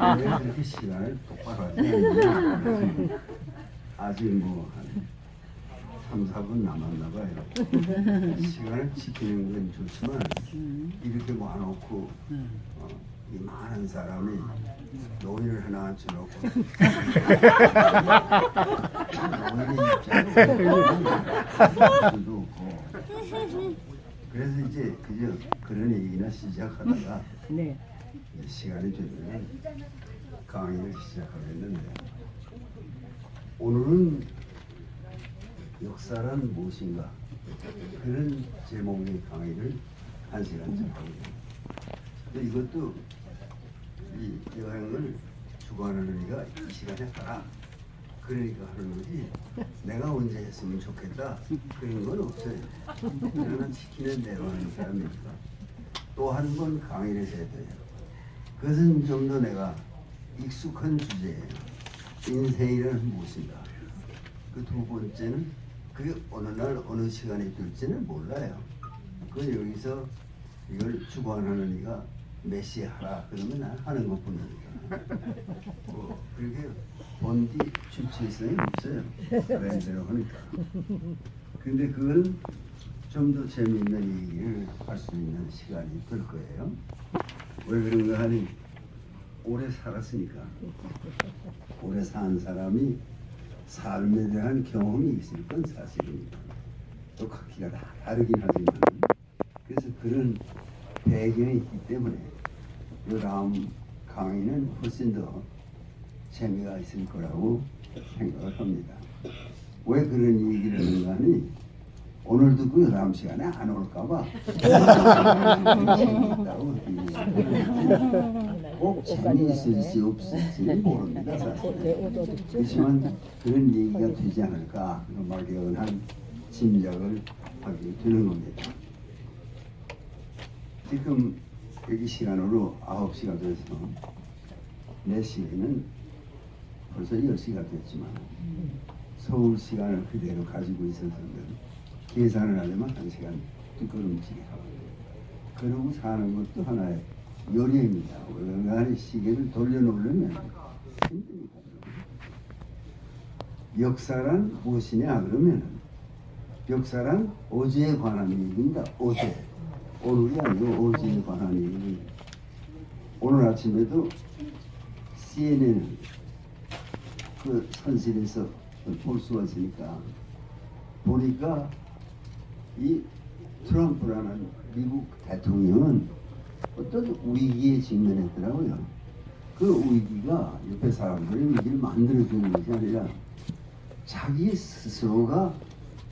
왜 그렇게 시간을 똑바로 하지 않냐. 아직 뭐한 3, 4분 남았나 봐요. 시간을 지키는 건 좋지만 이렇게 모아놓고 이 많은 사람이 노인을 하나 앉혀놓고 노인의 입장을 수도 없고 그래서 이제 그저 그런 얘기나 시작하다가 네. 시간이 되면 강의를 시작하겠는데 오늘은 역사란 무엇인가 그런 제목의 강의를 1시간째 하거든요. 근데 이것도 이 여행을 주관하는 이가 이 시간에 하라 그러니까 하는 거지 내가 언제 했으면 좋겠다 그런 건 없어요. 저는 시키는 대로 하는 사람이니까 또 한 번 강의를 해야 돼요. 그것은 좀 더 내가 익숙한 주제예요. 인생이란 무엇인가. 그 두 번째는 그게 어느 날 어느 시간에 될지는 몰라요. 그 여기서 이걸 주관하는 이가 메시하라 그러면 난 하는 것뿐이니까. 그렇게 본디 주체성이 없어요. 그런 대로 하니까. 근데 그건 좀 더 재미있는 얘기를 할 수 있는 시간이 될 거예요. 왜 그런가 하니 오래 살았으니까. 오래 산 사람이 삶에 대한 경험이 있을 건 사실입니다. 또 각기가 다 다르긴 하지만 그래서 그런 배경이 있기 때문에 이 다음 강의는 훨씬 더 재미가 있을 거라고 생각을 합니다. 왜 그런 얘기를 하는가 하니 오늘도 그 다음 시간에 안 올까봐 재미있다고 꼭 재미있을지 없을지는 모릅니다. 사실. 그렇지만 그런 얘기가 되지 않을까 그런 막연한 짐작을 하게 되는 겁니다. 지금 여기 시간으로 9시가 돼서 4시에는 벌써 10시가 됐지만 서울 시간을 그대로 가지고 있어서는 계산을 하려면 1시간 뒷걸음질이 하고 그러고 사는 것도 하나의 요령입니다. 왜냐하면 시계를 돌려놓으려면 힘드니까. 역사란 무엇이냐 그러면 역사란 어제에 관한 얘기입니다. 어제. 오늘이 아니고 어제에 관한 얘기. 오늘 아침에도 CNN 그 선실에서 볼 수가 있으니까 보니까 이 트럼프라는 미국 대통령은 어떤 위기에 직면했더라고요. 그 위기가 옆에 사람들이 위기를 만들어주는 것이 아니라 자기 스스로가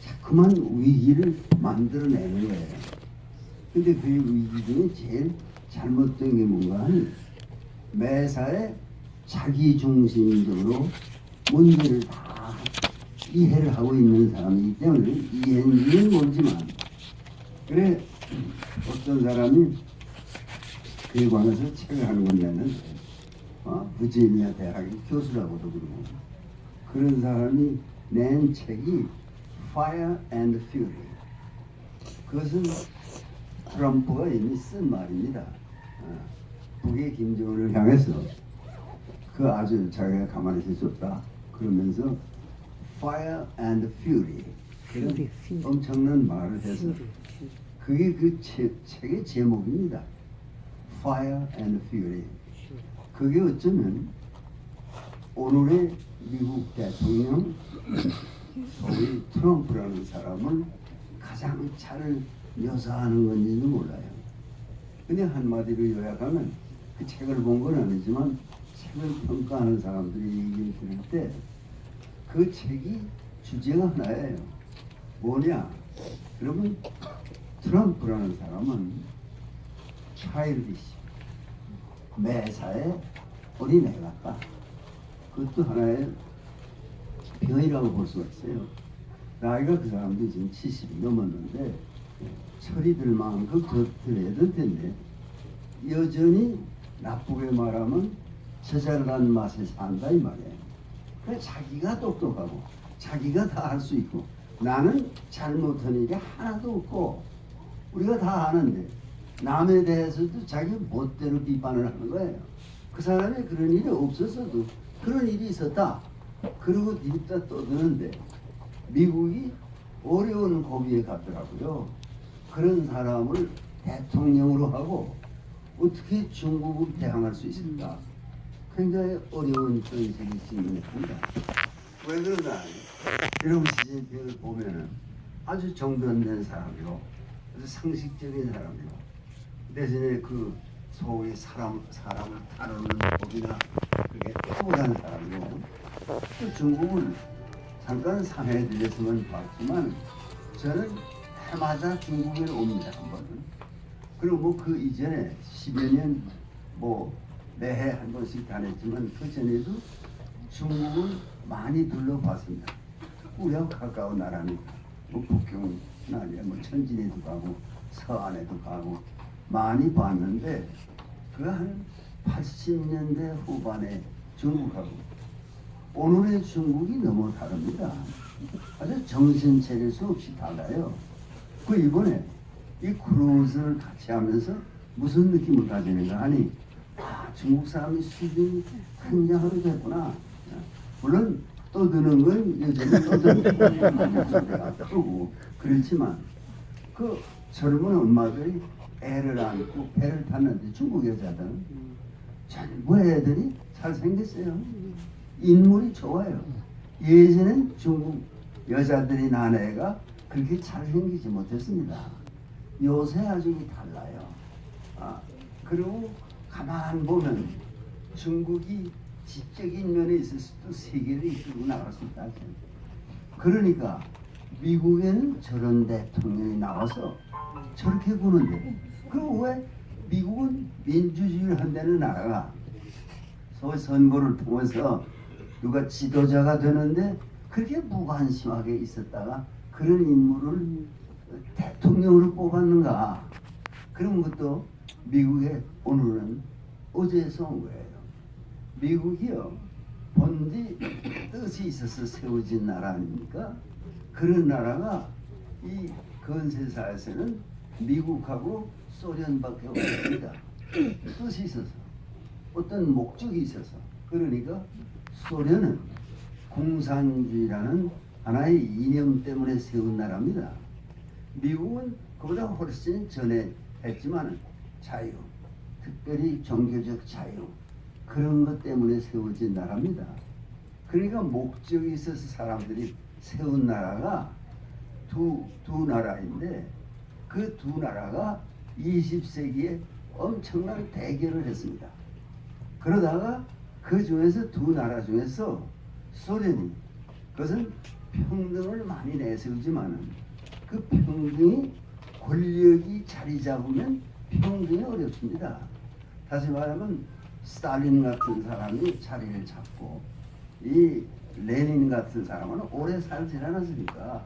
자꾸만 위기를 만들어내는 거예요. 근데 그 위기 중에 제일 잘못된 게 뭔가 하니 매사에 자기 중심적으로 문제를 다 이해를 하고 있는 사람이기 때문에 이해는 모르지만 그래 어떤 사람이 그에 관해서 책을 하는 건 내는 버지니아 대학의 교수라고도 그러고 그런 사람이 낸 책이 Fire and Fury 그것은 트럼프가 이미 쓴 말입니다. 북의 김정은을 향해서 그 아주 자기가 가만히 있을 수 없다 그러면서 Fire and Fury 그런 엄청난 말을 해서 그게 그 책의 제목입니다. Fire and Fury 그게 어쩌면 오늘의 미국 대통령 소위 트럼프라는 사람을 가장 잘 묘사하는 건지도 몰라요. 그냥 한마디로 요약하면 그 책을 본 건 아니지만 책을 평가하는 사람들이 얘기를 들을 때 그 책이 주제가 하나예요. 뭐냐? 그러면 트럼프라는 사람은 차일드시 매사에 어린애 같다. 그것도 하나의 병이라고 볼 수가 있어요. 나이가 그 사람도 지금 70이 넘었는데 철이 들 만큼 더 들어야 될 텐데 여전히 나쁘게 말하면 저잘난 맛에 산다 이 말이에요. 그래 자기가 똑똑하고 자기가 다 할 수 있고 나는 잘못한 일이 하나도 없고 우리가 다 아는데 남에 대해서도 자기 멋대로 비판을 하는 거예요. 그 사람이 그런 일이 없었어도 그런 일이 있었다. 그리고 뒤집다 떠드는데 미국이 어려운 고비에 갔더라고요. 그런 사람을 대통령으로 하고 어떻게 중국을 대항할 수 있을까? 굉장히 어려운 현실이 직면했습니다. 왜 그런가? 여러분 시진핑을 보면은 아주 정돈된 사람이고 아주 상식적인 사람이고 대신에 그 소위 사람을 다루는 법이나 그게 또한 사람이고 또 중국을 잠깐 상해 들렸으면 봤지만 저는 해마다 중국에 옵니다 한 번은. 그리고 뭐 그 이전에 10여 년 뭐 매해 한 번씩 다녔지만 그 전에도 중국을 많이 둘러봤습니다. 우리하고 가까운 나라니까 뭐 북경 아니야 뭐 천진에도 가고 서안에도 가고 많이 봤는데 그 한 80년대 후반에 중국하고 오늘의 중국이 너무 다릅니다. 아주 정신 차릴 수 없이 달라요. 그 이번에 이 크루즈를 같이 하면서 무슨 느낌을 가지는가 하니 중국 사람이 수준이 굉장히 됐구나. 물론 떠드는 건 여전히 떠드는 목소리가 크고 그렇지만 그 젊은 엄마들이 애를 안고 배를 탔는데 중국 여자들은 전부 애들이 잘생겼어요. 인물이 좋아요. 예전엔 중국 여자들이 난 애가 그렇게 잘생기지 못했습니다. 요새 아주 달라요. 그리고 가만 보면 중국이 지적인 면에 있어서도 세계를 이끌고 나갈 수 있다. 그러니까 미국에는 저런 대통령이 나와서 저렇게 구는데 그리고 왜 미국은 민주주의를 한다는 나라가 소위 선거를 통해서 누가 지도자가 되는데 그렇게 무관심하게 있었다가 그런 인물을 대통령으로 뽑았는가? 그런 것도 미국의 오늘은 어제서 온 거예요. 미국이요 본디 뜻이 있어서 세워진 나라 아닙니까? 그런 나라가 이 근세사에서는 미국하고 소련밖에 없습니다. 뜻이 있어서 어떤 목적이 있어서 그러니까 소련은 공산주의라는 하나의 이념 때문에 세운 나라입니다. 미국은 그보다 훨씬 전에 했지만 자유, 특별히 종교적 자유 그런 것 때문에 세워진 나라입니다. 그러니까 목적이 있어서 사람들이 세운 나라가 두 나라인데 그 두 나라가 20세기에 엄청난 대결을 했습니다. 그러다가 그 중에서 두 나라 중에서 소련이 그것은 평등을 많이 내세우지만 그 평등이 권력이 자리 잡으면 평등이 어렵습니다. 다시 말하면 스탈린 같은 사람이 자리를 잡고 이 레닌 같은 사람은 오래 살지 않았으니까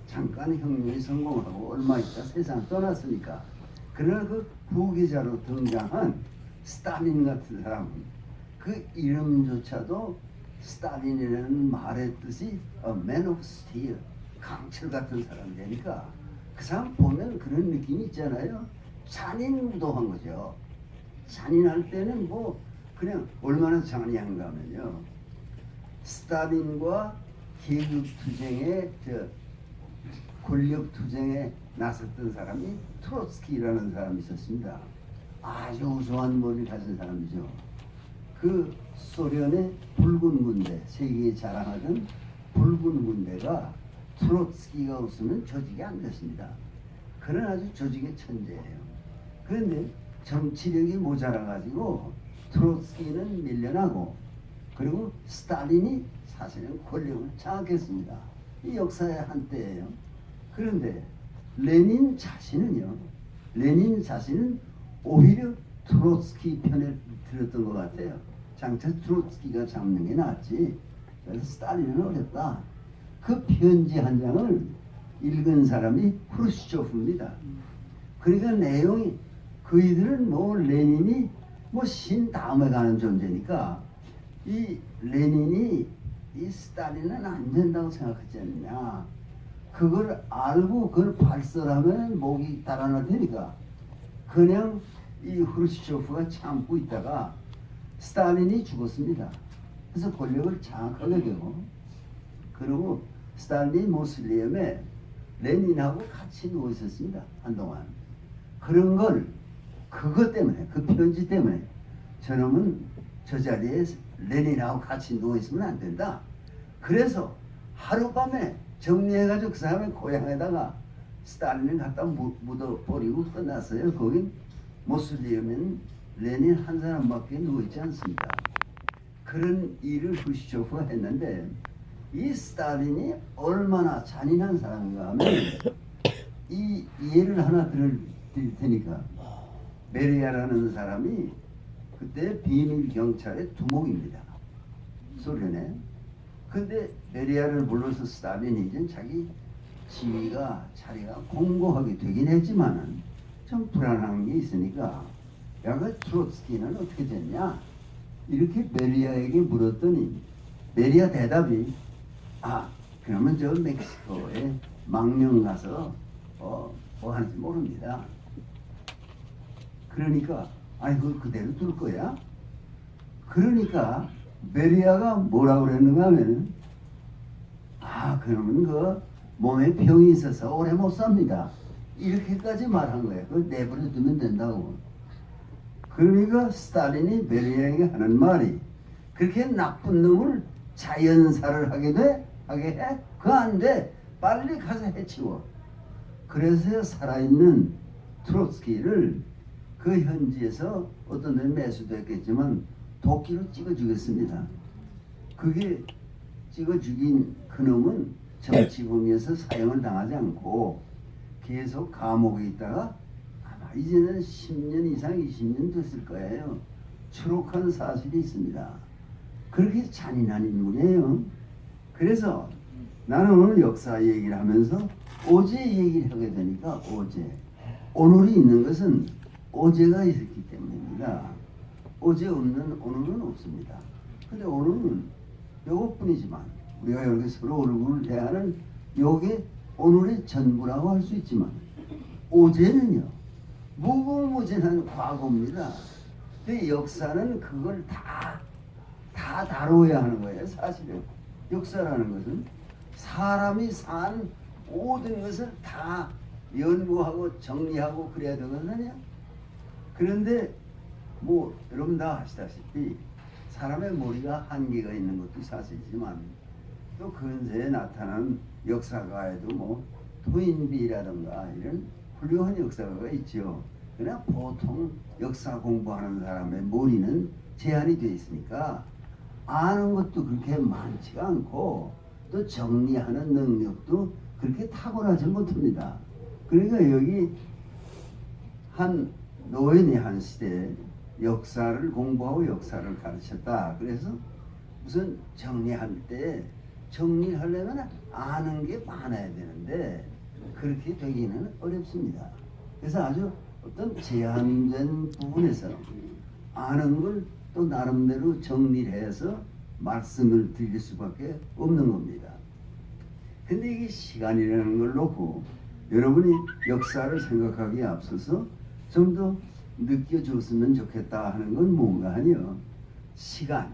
잠깐 혁명이 성공하고 얼마 있다 세상 떠났으니까 그러나 그 후계자로 등장한 스탈린 같은 사람은 그 이름조차도 스탈린이라는 말의 뜻이 A Man of Steel 강철 같은 사람이 되니까 그 사람 보면 그런 느낌이 있잖아요. 잔인무도한 거죠. 잔인할 때는 뭐 그냥 얼마나 잔인한가 하면요. 스탈린과 계급투쟁에 권력투쟁에 나섰던 사람이 트로츠키라는 사람이 있었습니다. 아주 우수한 머리를 가진 사람이죠. 그 소련의 붉은 군대, 세계에 자랑하던 붉은 군대가 트로츠키가 없으면 조직이 안 됐습니다. 그런 아주 조직의 천재예요. 그런데 정치력이 모자라가지고 트로츠키는 밀려나고 그리고 스탈린이 사실은 권력을 장악했습니다. 이 역사의 한때예요. 그런데 레닌 자신은 오히려 트로츠키 편에 들었던 것 같아요. 장차 트로츠키가 잡는 게 낫지. 그래서 스탈린은 어렵다. 그 편지 한 장을 읽은 사람이 후르시초프입니다. 그러니까 내용이 그이들은 뭐 레닌이 뭐 신 다음에 가는 존재니까 이 레닌이 이 스탈린은 안 된다고 생각하지 않느냐. 그걸 알고 그걸 발설하면 목이 달아날 테니까 그냥 이 후르시초프가 참고 있다가 스탈린이 죽었습니다. 그래서 권력을 장악하게 되고, 그리고 스탈린이 모슬리엠에 레닌하고 같이 누워 있었습니다. 한동안. 그런 걸 그것 때문에, 그 편지 때문에 저놈은 저 자리에 레닌하고 같이 누워 있으면 안 된다. 그래서 하룻밤에 정리해가지고 그 사람의 고향에다가 스탈린을 갖다 묻어버리고 끝났어요. 거긴 모슬리엠은 레닌 한 사람밖에 누워있지 않습니다. 그런 일을 후시초프가 했는데, 이 스탈린이 얼마나 잔인한 사람인가 하면, 이 예를 하나 드릴 테니까, 베리아라는 사람이 그때 비밀 경찰의 두목입니다. 소련에. 근데 베리아를 불러서 스탈린이 이제 자기 지위가 자리가 공고하게 되긴 했지만은 좀 불안한 게 있으니까, 야, 그 트로츠키는 어떻게 됐냐? 이렇게 베리아에게 물었더니 베리아 대답이, 그러면 저 멕시코에 망령 가서 뭐 하는지 모릅니다. 그러니까 그걸 그대로 둘 거야? 그러니까 베리아가 뭐라고 그랬는가 하면은, 그러면 그 몸에 병이 있어서 오래 못 삽니다. 이렇게까지 말한 거예요. 그걸 내버려 두면 된다고. 그러니까 스탈린이 베리아에게 하는 말이, 그렇게 나쁜 놈을 자연사를 하게 해? 그거 안 돼. 빨리 가서 해치워. 그래서 살아있는 트로츠키를 그 현지에서 어떤 데는 매수됐겠지만 도끼로 찍어 죽였습니다. 그게 찍어 죽인 그놈은 정치범위에서 사형을 당하지 않고 계속 감옥에 있다가 아마 이제는 10년 이상 20년 됐을 거예요. 추록한 사실이 있습니다. 그렇게 잔인한 인물이에요. 그래서 나는 오늘 역사 얘기를 하면서 어제 얘기를 하게 되니까, 어제, 오늘이 있는 것은 어제가 있었기 때문입니다. 어제 없는 오늘은 없습니다. 근데 오늘은 요것뿐이지만, 우리가 이렇게 서로 얼굴을 대하는 요게 오늘의 전부라고 할 수 있지만, 어제는요 무궁무진한 과거입니다. 근데 역사는 그걸 다 다뤄야 하는 거예요. 사실은 역사라는 것은 사람이 산 모든 것을 다 연구하고 정리하고 그래야 되거든요. 그런데 뭐 여러분 다 아시다시피 사람의 머리가 한계가 있는 것도 사실이지만, 또 근세에 나타난 역사가에도 뭐 토인비라든가 이런 훌륭한 역사가가 있죠. 그러나 보통 역사 공부하는 사람의 머리는 제한이 되어 있으니까 아는 것도 그렇게 많지가 않고, 또 정리하는 능력도 그렇게 탁월하지 못합니다. 그러니까 여기 한 노인이 한 시대에 역사를 공부하고 역사를 가르쳤다. 그래서 무슨 정리할 때 정리를 하려면 아는 게 많아야 되는데 그렇게 되기는 어렵습니다. 그래서 아주 어떤 제한된 부분에서 아는 걸 또 나름대로 정리를 해서 말씀을 드릴 수밖에 없는 겁니다. 근데 이게 시간이라는 걸 놓고 여러분이 역사를 생각하기에 앞서서 좀 더 느껴줬으면 좋겠다 하는 건 뭔가 하니요, 시간,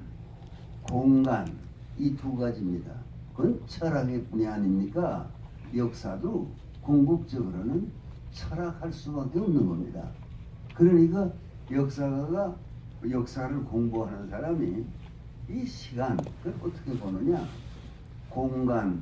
공간, 이 두 가지입니다. 그건 철학의 분야 아닙니까? 역사도 궁극적으로는 철학할 수밖에 없는 겁니다. 그러니까 역사가가 역사를 공부하는 사람이 이 시간, 그걸 어떻게 보느냐, 공간,